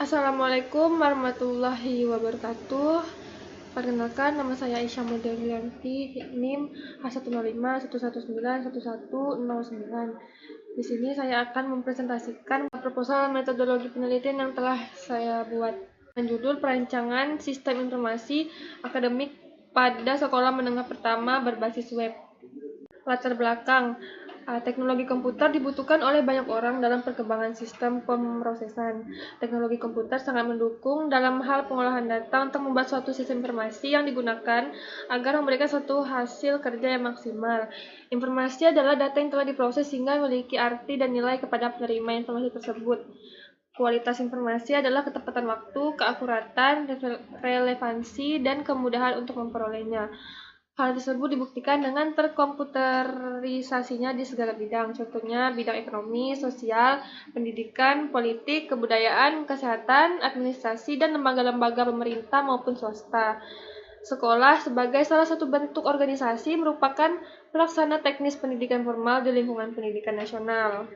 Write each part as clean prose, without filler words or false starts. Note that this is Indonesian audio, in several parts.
Assalamualaikum warahmatullahi wabarakatuh. Perkenalkan, nama saya Aisyah Mudahlianti, NIM H10511911109. Di sini saya akan mempresentasikan proposal metodologi penelitian yang telah saya buat. Dengan judul Perancangan Sistem Informasi Akademik pada Sekolah Menengah Pertama Berbasis Web. Latar belakang. Teknologi komputer dibutuhkan oleh banyak orang dalam perkembangan sistem pemrosesan. Teknologi komputer sangat mendukung dalam hal pengolahan data untuk membuat suatu sistem informasi yang digunakan agar memberikan suatu hasil kerja yang maksimal. Informasi adalah data yang telah diproses sehingga memiliki arti dan nilai kepada penerima informasi tersebut. Kualitas informasi adalah ketepatan waktu, keakuratan, relevansi, dan kemudahan untuk memperolehnya. Hal tersebut dibuktikan dengan terkomputerisasinya di segala bidang, contohnya bidang ekonomi, sosial, pendidikan, politik, kebudayaan, kesehatan, administrasi, dan lembaga-lembaga pemerintah maupun swasta. Sekolah sebagai salah satu bentuk organisasi merupakan pelaksana teknis pendidikan formal di lingkungan pendidikan nasional.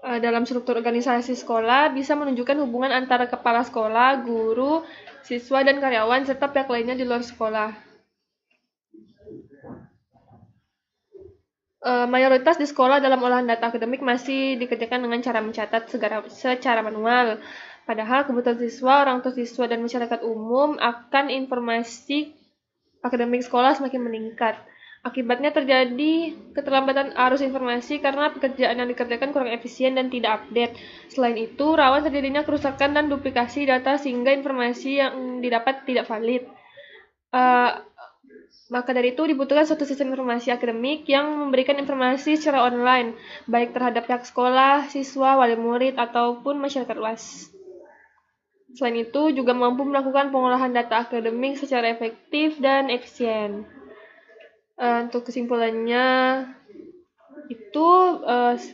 Dalam struktur organisasi sekolah bisa menunjukkan hubungan antara kepala sekolah, guru, siswa, dan karyawan, serta pihak lainnya di luar sekolah. Mayoritas di sekolah dalam olahan data akademik masih dikerjakan dengan cara mencatat secara manual. Padahal kebutuhan siswa, orang tua siswa, dan masyarakat umum akan informasi akademik sekolah semakin meningkat. Akibatnya terjadi keterlambatan arus informasi karena pekerjaan yang dikerjakan kurang efisien dan tidak update. Selain itu, rawan terjadinya kerusakan dan duplikasi data sehingga informasi yang didapat tidak valid. Maka dari itu dibutuhkan suatu sistem informasi akademik yang memberikan informasi secara online, baik terhadap pihak sekolah, siswa, wali murid, ataupun masyarakat luas. Selain itu, juga mampu melakukan pengolahan data akademik secara efektif dan efisien. Untuk kesimpulannya,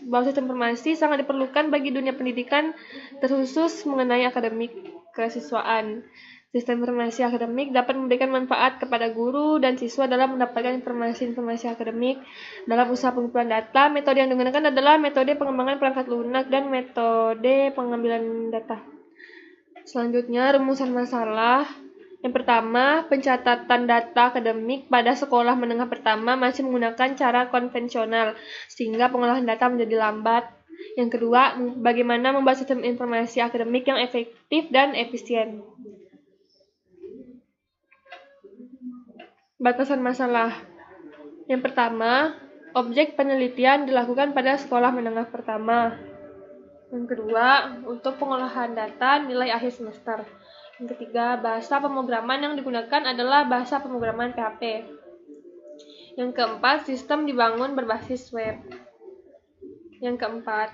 bahwa sistem informasi sangat diperlukan bagi dunia pendidikan, terkhusus mengenai akademik kesiswaan. Sistem informasi akademik dapat memberikan manfaat kepada guru dan siswa dalam mendapatkan informasi-informasi akademik. Dalam usaha pengumpulan data, metode yang digunakan adalah metode pengembangan perangkat lunak dan metode pengambilan data. Selanjutnya, rumusan masalah. Yang pertama, pencatatan data akademik pada sekolah menengah pertama masih menggunakan cara konvensional, sehingga pengolahan data menjadi lambat. Yang kedua, bagaimana membuat sistem informasi akademik yang efektif dan efisien. Batasan masalah. Yang pertama, objek penelitian dilakukan pada sekolah menengah pertama. Yang kedua, untuk pengolahan data nilai akhir semester. Yang ketiga, bahasa pemrograman yang digunakan adalah bahasa pemrograman PHP. Yang keempat, sistem dibangun berbasis web. Yang keempat,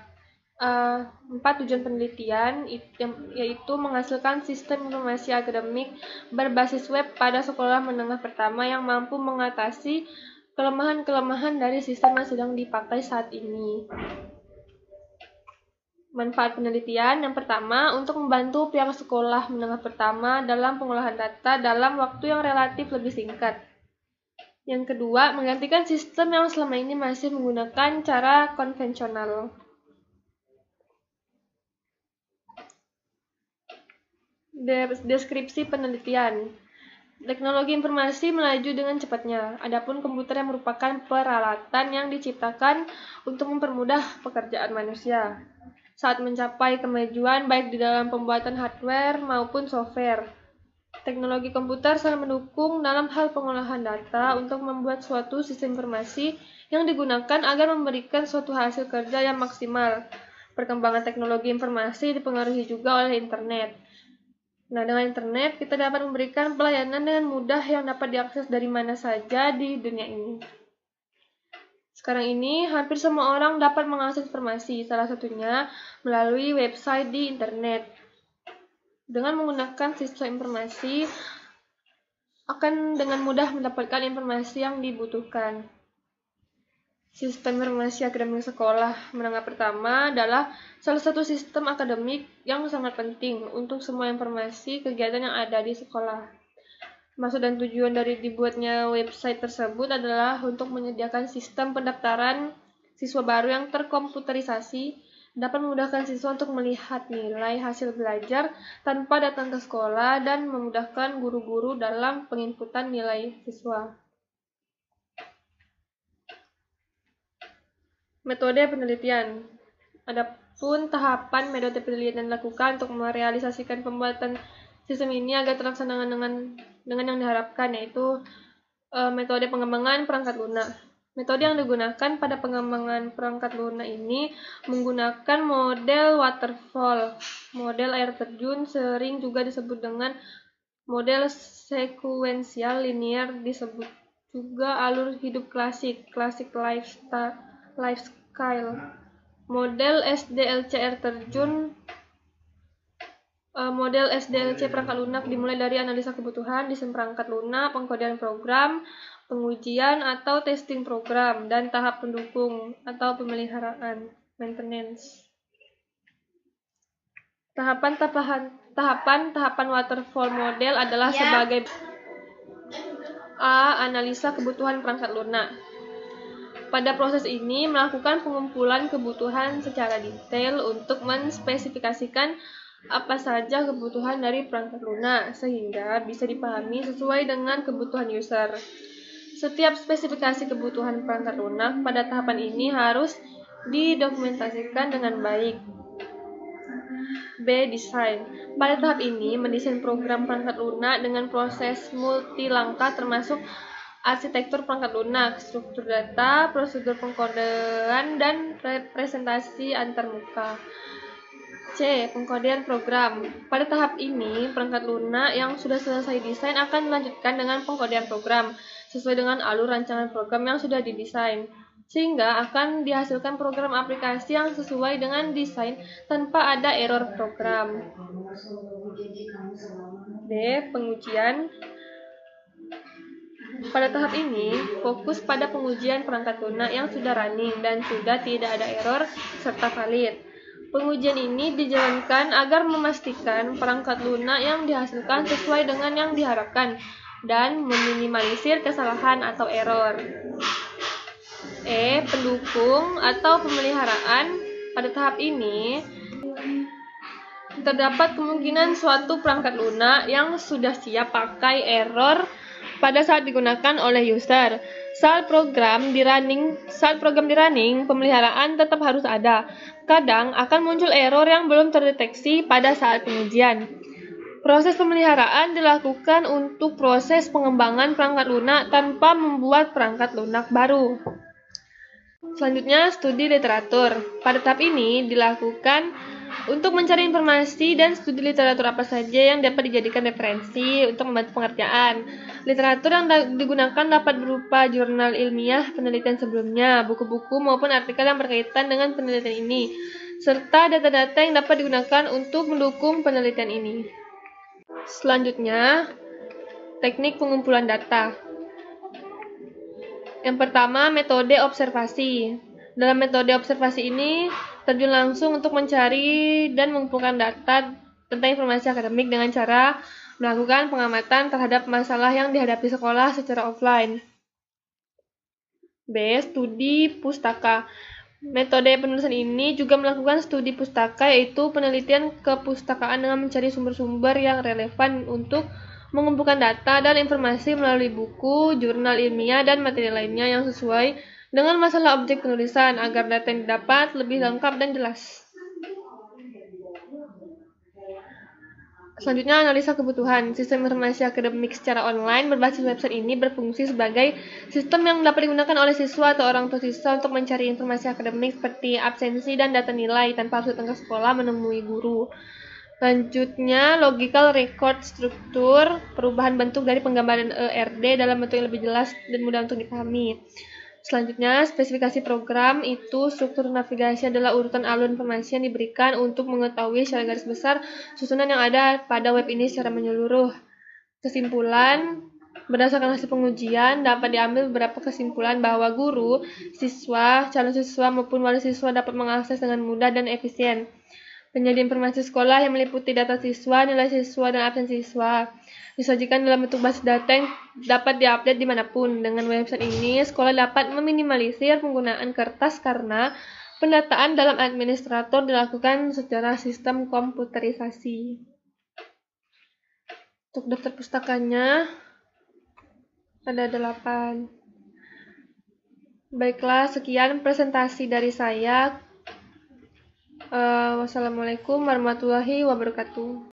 4 tujuan penelitian yaitu menghasilkan sistem informasi akademik berbasis web pada sekolah menengah pertama yang mampu mengatasi kelemahan-kelemahan dari sistem yang sedang dipakai saat ini. Manfaat penelitian yang pertama, untuk membantu pihak sekolah menengah pertama dalam pengolahan data dalam waktu yang relatif lebih singkat. Yang kedua, menggantikan sistem yang selama ini masih menggunakan cara konvensional. Deskripsi penelitian. Teknologi informasi melaju dengan cepatnya. Adapun komputer yang merupakan peralatan yang diciptakan untuk mempermudah pekerjaan manusia saat mencapai kemajuan baik di dalam pembuatan hardware maupun software. Teknologi komputer sangat mendukung dalam hal pengolahan data untuk membuat suatu sistem informasi yang digunakan agar memberikan suatu hasil kerja yang maksimal. Perkembangan teknologi informasi dipengaruhi juga oleh internet. Dengan internet, kita dapat memberikan pelayanan dengan mudah yang dapat diakses dari mana saja di dunia ini. Sekarang ini, hampir semua orang dapat mengakses informasi, salah satunya melalui website di internet. Dengan menggunakan sistem informasi, akan dengan mudah mendapatkan informasi yang dibutuhkan. Sistem informasi akademik sekolah menengah pertama adalah salah satu sistem akademik yang sangat penting untuk semua informasi kegiatan yang ada di sekolah. Maksud dan tujuan dari dibuatnya website tersebut adalah untuk menyediakan sistem pendaftaran siswa baru yang terkomputerisasi dapat memudahkan siswa untuk melihat nilai hasil belajar tanpa datang ke sekolah dan memudahkan guru-guru dalam penginputan nilai siswa. Metode penelitian. Adapun tahapan metode penelitian dilakukan untuk merealisasikan pembuatan sistem ini agar terlaksana dengan yang diharapkan, yaitu metode pengembangan perangkat lunak. Metode yang digunakan pada pengembangan perangkat lunak ini menggunakan model waterfall. Model air terjun sering juga disebut dengan model sekuensial linear, disebut juga alur hidup klasik life cycle. Model SDLC air terjun. Model SDLC perangkat lunak dimulai dari analisa kebutuhan, desain perangkat lunak, pengkodean program, pengujian atau testing program, dan tahap pendukung atau pemeliharaan (maintenance). Tahapan waterfall model adalah sebagai analisa kebutuhan perangkat lunak. Pada proses ini melakukan pengumpulan kebutuhan secara detail untuk menspesifikasikan apa saja kebutuhan dari perangkat lunak sehingga bisa dipahami sesuai dengan kebutuhan user. Setiap spesifikasi kebutuhan perangkat lunak pada tahapan ini harus didokumentasikan dengan baik. B. Desain. Pada tahap ini, mendesain program perangkat lunak dengan proses multi langkah termasuk arsitektur perangkat lunak, struktur data, prosedur pengkodean, dan representasi antarmuka. C. Pengkodean program. Pada tahap ini, perangkat lunak yang sudah selesai desain akan dilanjutkan dengan pengkodean program sesuai dengan alur rancangan program yang sudah didesain, sehingga akan dihasilkan program aplikasi yang sesuai dengan desain tanpa ada error program. D. Pengujian. Pada tahap ini, fokus pada pengujian perangkat lunak yang sudah running dan sudah tidak ada error serta valid. Pengujian ini dijalankan agar memastikan perangkat lunak yang dihasilkan sesuai dengan yang diharapkan dan meminimalisir kesalahan atau error. E. Pendukung atau pemeliharaan. Pada tahap ini, terdapat kemungkinan suatu perangkat lunak yang sudah siap pakai error pada saat digunakan oleh user. Saat program di running, pemeliharaan tetap harus ada. Kadang akan muncul error yang belum terdeteksi pada saat pengujian. Proses pemeliharaan dilakukan untuk proses pengembangan perangkat lunak tanpa membuat perangkat lunak baru. Selanjutnya, studi literatur. Pada tahap ini dilakukan untuk mencari informasi dan studi literatur apa saja yang dapat dijadikan referensi untuk membantu pengerjaan. Literatur yang digunakan dapat berupa jurnal ilmiah penelitian sebelumnya, buku-buku maupun artikel yang berkaitan dengan penelitian ini, serta data-data yang dapat digunakan untuk mendukung penelitian ini. Selanjutnya, teknik pengumpulan data. Yang pertama, metode observasi. Dalam metode observasi ini, terjun langsung untuk mencari dan mengumpulkan data tentang informasi akademik dengan cara melakukan pengamatan terhadap masalah yang dihadapi sekolah secara offline. B. Studi pustaka. Metode penulisan ini juga melakukan studi pustaka, yaitu penelitian kepustakaan dengan mencari sumber-sumber yang relevan untuk mengumpulkan data dan informasi melalui buku, jurnal ilmiah, dan materi lainnya yang sesuai dengan masalah objek penulisan agar data yang didapat lebih lengkap dan jelas. Selanjutnya, analisa kebutuhan. Sistem informasi akademik secara online berbasis website ini berfungsi sebagai sistem yang dapat digunakan oleh siswa atau orang tua siswa untuk mencari informasi akademik seperti absensi dan data nilai tanpa harus datang ke sekolah menemui guru. Selanjutnya, logical record struktur, perubahan bentuk dari penggambaran ERD dalam bentuk yang lebih jelas dan mudah untuk dipahami. Selanjutnya, spesifikasi program itu struktur navigasi adalah urutan alur informasi yang diberikan untuk mengetahui secara garis besar susunan yang ada pada web ini secara menyeluruh. Kesimpulan, berdasarkan hasil pengujian, dapat diambil beberapa kesimpulan bahwa guru, siswa, calon siswa maupun wali siswa dapat mengakses dengan mudah dan efisien penyajian informasi sekolah yang meliputi data siswa, nilai siswa, dan absen siswa. Disajikan dalam bentuk basis data yang dapat diupdate dimanapun. Dengan website ini, sekolah dapat meminimalisir penggunaan kertas karena Pendataan dalam administrator dilakukan secara sistem komputerisasi. Untuk daftar pustakanya ada 8. Baiklah, sekian presentasi dari saya. Wassalamualaikum warahmatullahi wabarakatuh.